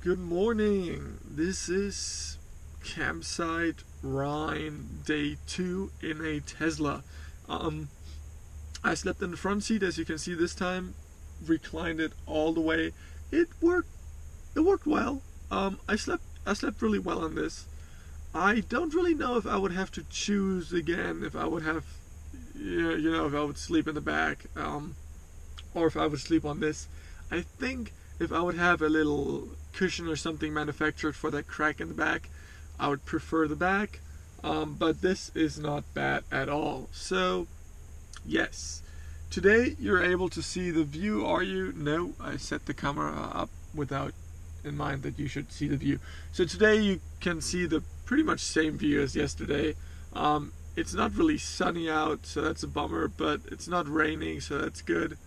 Good morning. This is campsite Rhine day 2 in a Tesla. I slept in the front seat, as you can see this time. Reclined it all the way. It worked. It worked well. I slept really well on this. I don't really know if I would have to choose again if I would have, if I would sleep in the back, or if I would sleep on this. I think if I would have a little cushion or something manufactured for that crack in the back, I would prefer the back. But this is not bad at all. So, yes. Today you're able to see the view, are you? No, I set the camera up without in mind that you should see the view. So today you can see the pretty much same view as yesterday. It's not really sunny out, so that's a bummer, but it's not raining, so that's good.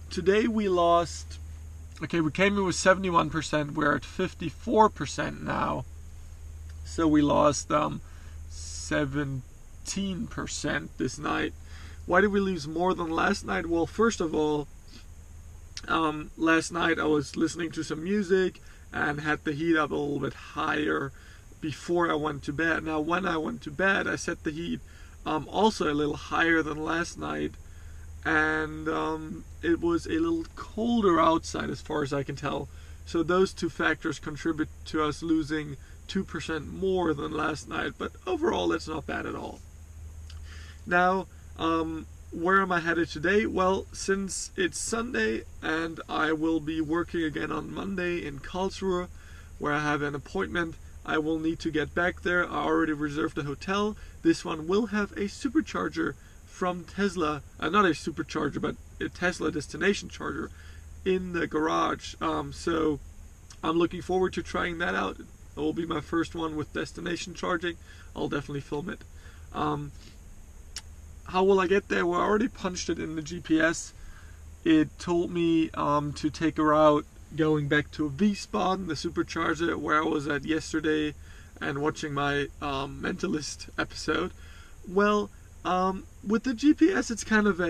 Today we lost, we came in with 71%, we're at 54% now. So we lost 17% this night. Why did we lose more than last night? Well, first of all, last night I was listening to some music and had the heat up a little bit higher before I went to bed. Now when I went to bed, I set the heat also a little higher than last night, and it was a little colder outside as far as I can tell. So those two factors contribute to us losing 2% more than last night, but overall that's not bad at all. Now, where am I headed today? Well, since it's Sunday and I will be working again on Monday in Karlsruhe, where I have an appointment, I will need to get back there. I already reserved a hotel. This one will have a supercharger from Tesla, not a supercharger, but a Tesla destination charger in the garage. So I'm looking forward to trying that out. It will be my first one with destination charging. I'll definitely film it. How will I get there? Well, I already punched it in the GPS. It told me to take a route going back to Wiesbaden, the supercharger where I was at yesterday and watching my Mentalist episode. Well, with the GPS, it's kind of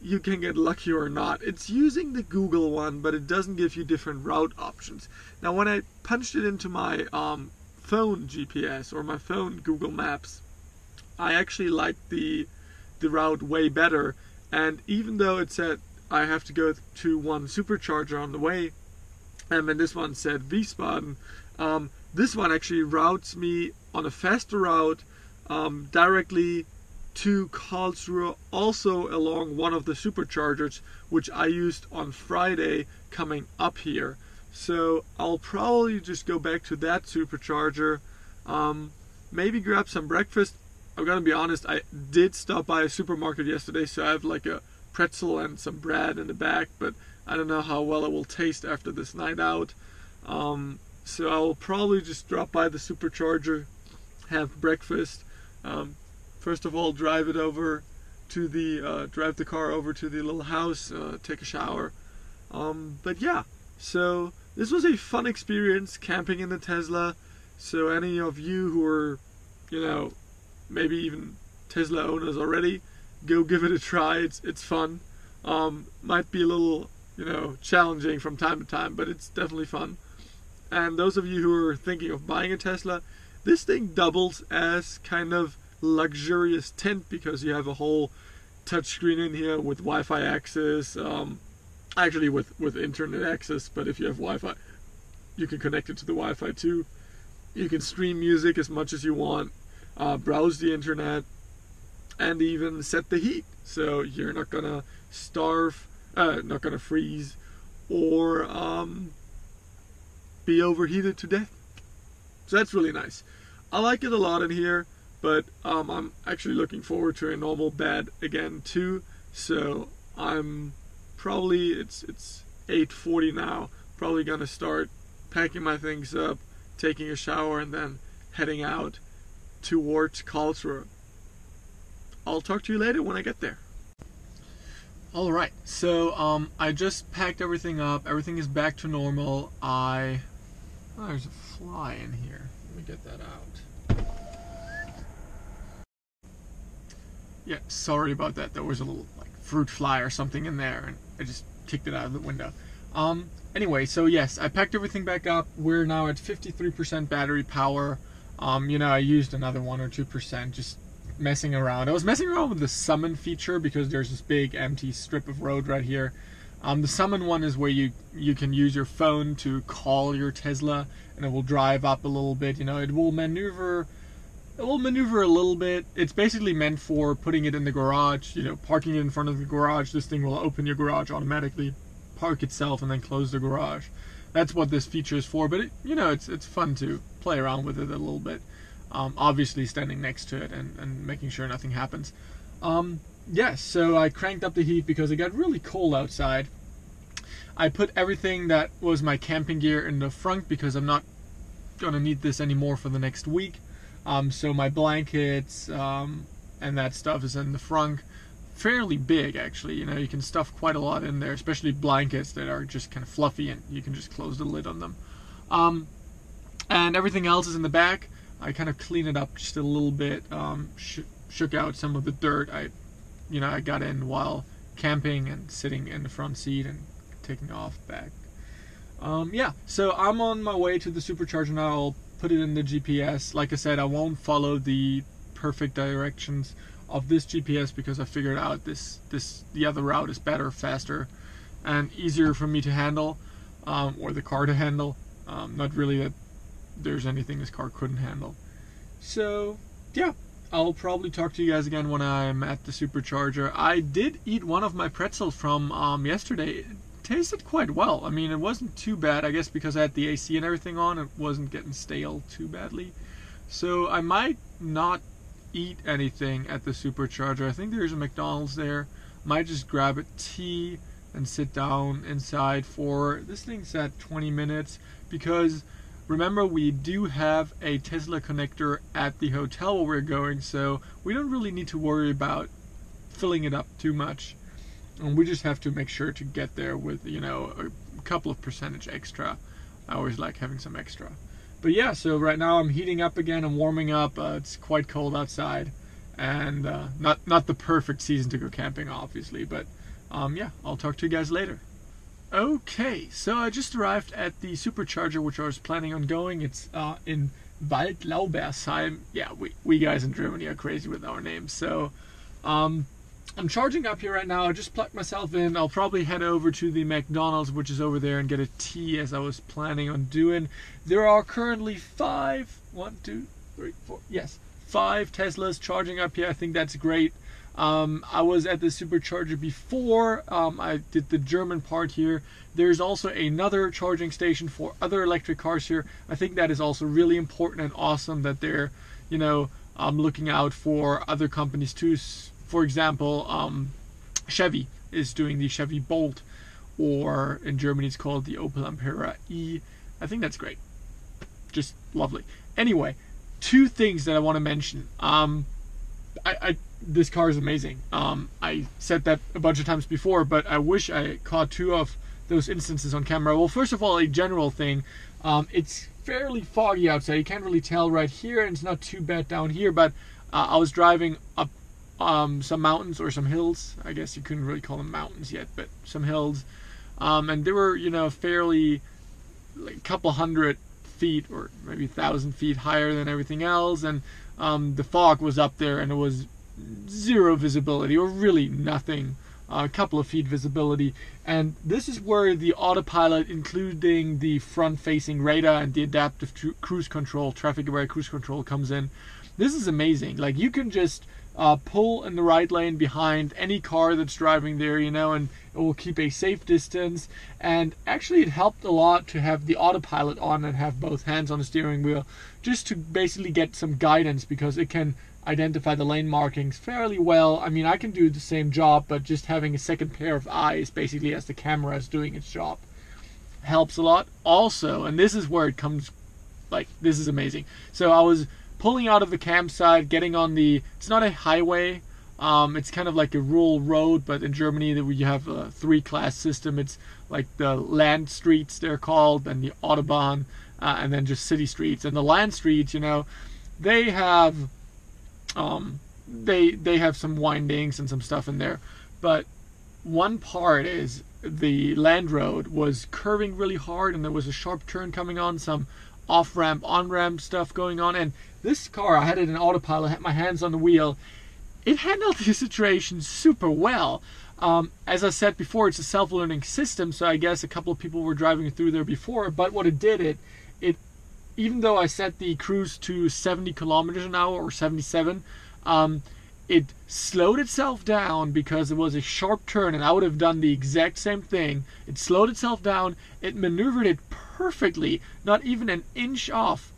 you can get lucky or not. It's using the Google one, but it doesn't give you different route options. Now, when I punched it into my phone GPS or my phone Google Maps, I actually liked the route way better. And even though it said I have to go to one supercharger on the way, and this one said Wiesbaden, this one actually routes me on a faster route directly to Karlsruhe, also along one of the superchargers which I used on Friday coming up here. So I'll probably just go back to that supercharger, maybe grab some breakfast. I'm gonna be honest, I did stop by a supermarket yesterday, so I have like a pretzel and some bread in the back, but I don't know how well it will taste after this night out. So I'll probably just drop by the supercharger, have breakfast. First of all, drive the car over to the little house, take a shower. But yeah, so this was a fun experience camping in the Tesla. So any of you who are, maybe even Tesla owners already, go give it a try. It's fun. Might be a little, challenging from time to time, but it's definitely fun. And those of you who are thinking of buying a Tesla, this thing doubles as kind of luxurious tent because you have a whole touchscreen in here with Wi-Fi access, actually with internet access, but if you have Wi-Fi, you can connect it to the Wi-Fi too. You can stream music as much as you want, browse the internet, and even set the heat, so you're not gonna starve, not gonna freeze, or be overheated to death. So that's really nice. I like it a lot in here, but I'm actually looking forward to a normal bed again too. So I'm probably, it's 8:40 now, probably gonna start packing my things up, taking a shower, and then heading out towards Karlsruhe. I'll talk to you later when I get there. Alright, so I just packed everything up. Everything is back to normal. There's a fly in here. Let me get that out. Yeah, sorry about that. There was a little fruit fly or something in there, and I just kicked it out of the window. Anyway, so yes, I packed everything back up. We're now at 53% battery power. I used another 1 or 2% just messing around. I was messing around with the summon feature because there's this big empty strip of road right here. The summon one is where you can use your phone to call your Tesla, and it will drive up a little bit. It will maneuver a little bit. It's basically meant for putting it in the garage, parking it in front of the garage. This thing will open your garage automatically, park itself, and then close the garage. That's what this feature is for, but it's fun to play around with it a little bit. Obviously standing next to it and making sure nothing happens. Yes, so I cranked up the heat because it got really cold outside. I put everything that was my camping gear in the front because I'm not going to need this anymore for the next week. So my blankets and that stuff is in the front. Fairly big, actually. You can stuff quite a lot in there, especially blankets that are just kind of fluffy and you can just close the lid on them. And everything else is in the back. I kind of cleaned it up just a little bit, shook out some of the dirt I got in while camping and sitting in the front seat and taking off back. Yeah, so I'm on my way to the supercharger now. I'll put it in the GPS. Like I said, I won't follow the perfect directions of this GPS because I figured out the other route is better, faster, and easier for me to handle, or the car to handle. Not really that there's anything this car couldn't handle. So yeah, I'll probably talk to you guys again when I'm at the supercharger. I did eat one of my pretzels from yesterday. It tasted quite well. I mean, it wasn't too bad. I guess because I had the AC and everything on, it wasn't getting stale too badly. So I might not eat anything at the supercharger. I think there's a McDonald's there. Might just grab a tea and sit down inside for, this thing's at 20 minutes, because remember, we do have a Tesla connector at the hotel where we're going, so we don't really need to worry about filling it up too much. And we just have to make sure to get there with, a couple of percentage extra. I always like having some extra. But yeah, so right now I'm heating up again, I'm warming up. It's quite cold outside, and not the perfect season to go camping, obviously, but yeah, I'll talk to you guys later. Okay, so I just arrived at the supercharger, which I was planning on going. It's in Waldlaubersheim. Yeah, we guys in Germany are crazy with our names. So I'm charging up here right now. I just plugged myself in. I'll probably head over to the McDonald's, which is over there, and get a tea as I was planning on doing. There are currently 5 Teslas charging up here. I think that's great. I was at the supercharger before. I did the German part here. There's also another charging station for other electric cars here. I think that is also really important and awesome that they're, looking out for other companies too. For example, Chevy is doing the Chevy Bolt, or in Germany it's called the Opel Ampera E. I think that's great. Just lovely. Anyway, 2 things that I want to mention. This car is amazing. I said that a bunch of times before, but I wish I caught 2 of those instances on camera. Well, first of all, a general thing. It's fairly foggy outside. You can't really tell right here, and it's not too bad down here, but I was driving up some mountains or some hills. I guess you couldn't really call them mountains yet, but some hills. And they were, fairly, like a couple hundred feet or maybe 1,000 feet higher than everything else, and the fog was up there, and it was 0 visibility, or really nothing, a couple of feet visibility. And this is where the autopilot, including the front-facing radar and the adaptive cruise control, traffic-aware cruise control, comes in. This is amazing. Like, you can just pull in the right lane behind any car that's driving there, and it will keep a safe distance. And actually it helped a lot to have the autopilot on and have both hands on the steering wheel, just to basically get some guidance, because it can identify the lane markings fairly well. I mean, I can do the same job, but just having a second pair of eyes, basically as the camera is doing its job, helps a lot. Also, and this is where it comes, this is amazing. So I was pulling out of the campsite, getting on it's not a highway, it's kind of like a rural road, but in Germany you have a 3-class system. It's like the land streets, they're called, and the Autobahn, and then just city streets. And the land streets, they have they have some windings and some stuff in there, but one part is the land road was curving really hard, and there was a sharp turn coming on, some off-ramp, on-ramp stuff going on. And this car, I had it in autopilot, had my hands on the wheel. It handled the situation super well. As I said before, it's a self-learning system, so I guess a couple of people were driving through there before. But what it did, it even though I set the cruise to 70 kilometers an hour or 77, it slowed itself down because it was a sharp turn, and I would have done the exact same thing. It slowed itself down. It maneuvered it perfectly, not even an inch off.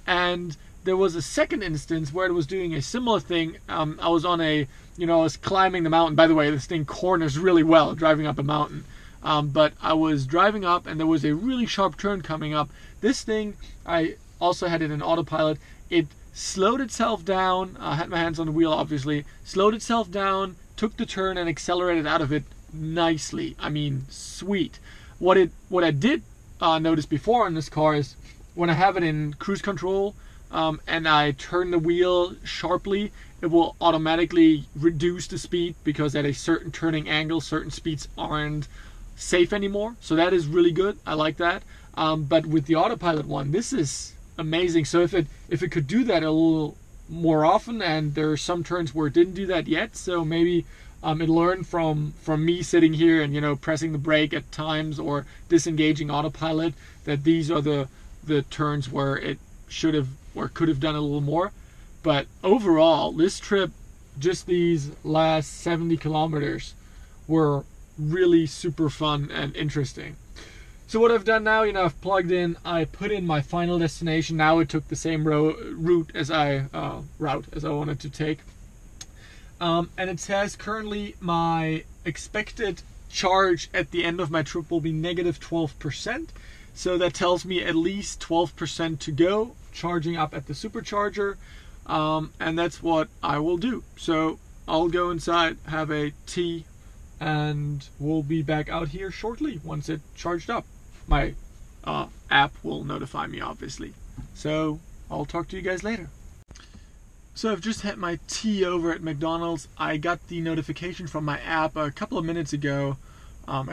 And there was a second instance where it was doing a similar thing. I was on I was climbing the mountain. By the way, this thing corners really well driving up a mountain. But I was driving up, and there was a really sharp turn coming up. This thing, I also had it in autopilot. It slowed itself down. I had my hands on the wheel, obviously. Slowed itself down, took the turn, and accelerated out of it nicely. I mean, sweet. What I did notice before on this car is when I have it in cruise control and I turn the wheel sharply, it will automatically reduce the speed, because at a certain turning angle, certain speeds aren't safe anymore. So that is really good. I like that. But with the autopilot one, this is amazing. So if it could do that a little more often, and there are some turns where it didn't do that yet, so maybe it learned from me sitting here and pressing the brake at times or disengaging autopilot, that these are the turns where it should have or could have done a little more. But overall, this trip, just these last 70 kilometers, were really super fun and interesting. So what I've done now, I've plugged in, I put in my final destination. Now it took the same route as I wanted to take. And it says currently my expected charge at the end of my trip will be negative 12%. So that tells me at least 12% to go, charging up at the supercharger. And that's what I will do. So I'll go inside, have a tea, and we'll be back out here shortly once it's charged up. My app will notify me, obviously. So I'll talk to you guys later. So I've just had my tea over at McDonald's. I got the notification from my app a couple of minutes ago, a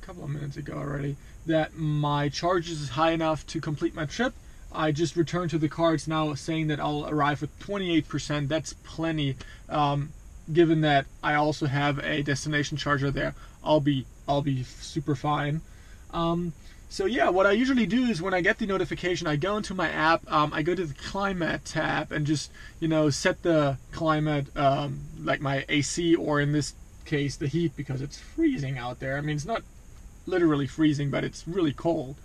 couple of minutes ago already, that my charge is high enough to complete my trip. I just returned to the car. It's now saying that I'll arrive with 28%. That's plenty. Given that I also have a destination charger there, I'll be super fine. So yeah, what I usually do is when I get the notification, I go into my app, I go to the climate tab and just, set the climate, like my AC, or in this case, the heat, because it's freezing out there. I mean, it's not literally freezing, but it's really cold.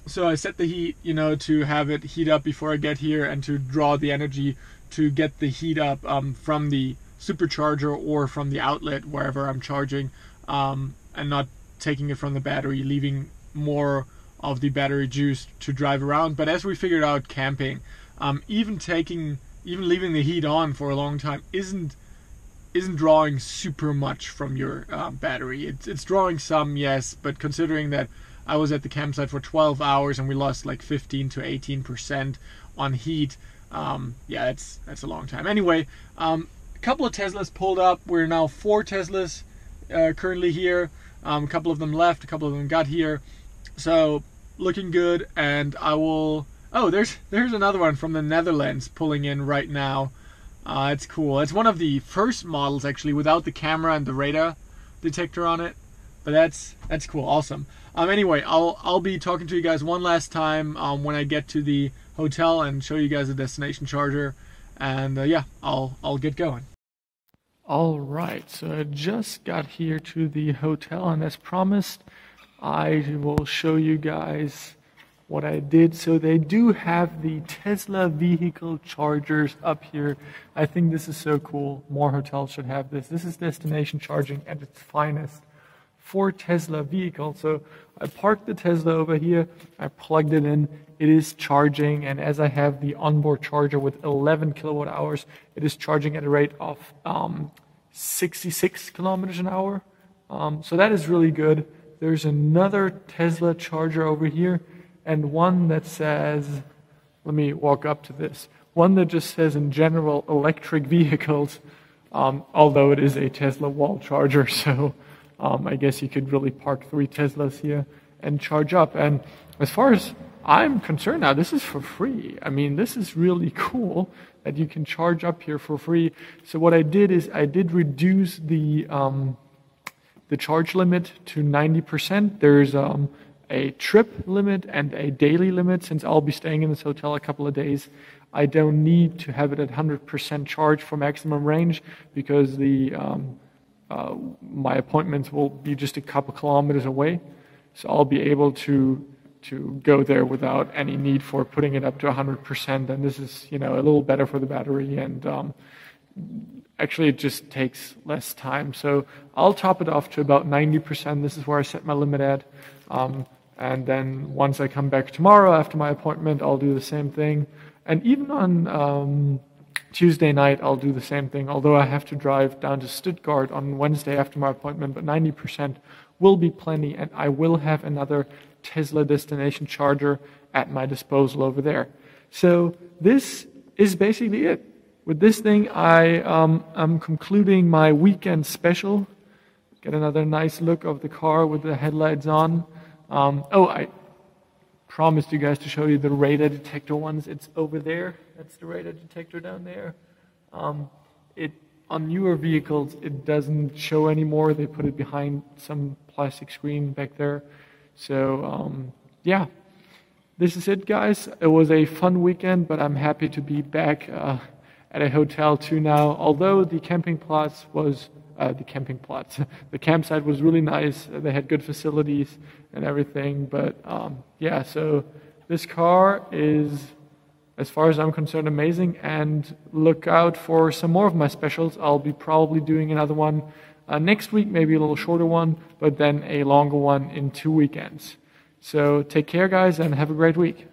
So I set the heat, to have it heat up before I get here, and to draw the energy to get the heat up from the supercharger or from the outlet, wherever I'm charging, and not taking it from the battery, leaving more of the battery juice to drive around. But as we figured out camping, even leaving the heat on for a long time isn't drawing super much from your battery. It's drawing some, yes, but considering that I was at the campsite for 12 hours and we lost like 15 to 18% on heat, that's a long time. Anyway, a couple of Teslas pulled up. We're now 4 Teslas currently here. A couple of them left, a couple of them got here, so looking good. And I will. Oh, there's another one from the Netherlands pulling in right now. It's cool. It's one of the first models actually, without the camera and the radar detector on it. But that's cool, awesome. Anyway, I'll be talking to you guys one last time when I get to the hotel and show you guys the destination charger. And I'll get going. Alright, so I just got here to the hotel, and as promised, I will show you guys what I did. So they do have the Tesla vehicle chargers up here. I think this is so cool. More hotels should have this. This is destination charging at its finest for Tesla vehicles. So I parked the Tesla over here, I plugged it in, it is charging, and as I have the onboard charger with 11 kilowatt hours, it is charging at a rate of 66 kilometers an hour. So that is really good. There's another Tesla charger over here, and one that says, let me walk up to this, one that just says in general electric vehicles, although it is a Tesla wall charger, so I guess you could really park 3 Teslas here and charge up. And as far as I'm concerned now, this is for free. I mean, this is really cool that you can charge up here for free. So what I did is I did reduce the charge limit to 90%. There's a trip limit and a daily limit. Since I'll be staying in this hotel a couple of days, I don't need to have it at 100% charge for maximum range, because my appointments will be just a couple kilometers away. So I'll be able to go there without any need for putting it up to 100%. And this is, a little better for the battery, and actually it just takes less time. So I'll top it off to about 90%. This is where I set my limit at. And then once I come back tomorrow after my appointment, I'll do the same thing. And even on Tuesday night, I'll do the same thing, although I have to drive down to Stuttgart on Wednesday after my appointment, but 90% will be plenty, and I will have another Tesla destination charger at my disposal over there. So this is basically it. With this thing, I'm concluding my weekend special. Get another nice look of the car with the headlights on. I promised you guys to show you the radar detector ones. It's over there. That's the radar detector down there. On newer vehicles, it doesn't show anymore. They put it behind some plastic screen back there. So, yeah, this is it, guys. It was a fun weekend, but I'm happy to be back at a hotel too now. Although the campsite was really nice. They had good facilities and everything. But yeah, so this car is, as far as I'm concerned, amazing. And look out for some more of my specials. I'll be probably doing another one next week, maybe a little shorter one, but then a longer one in 2 weekends. So take care, guys, and have a great week.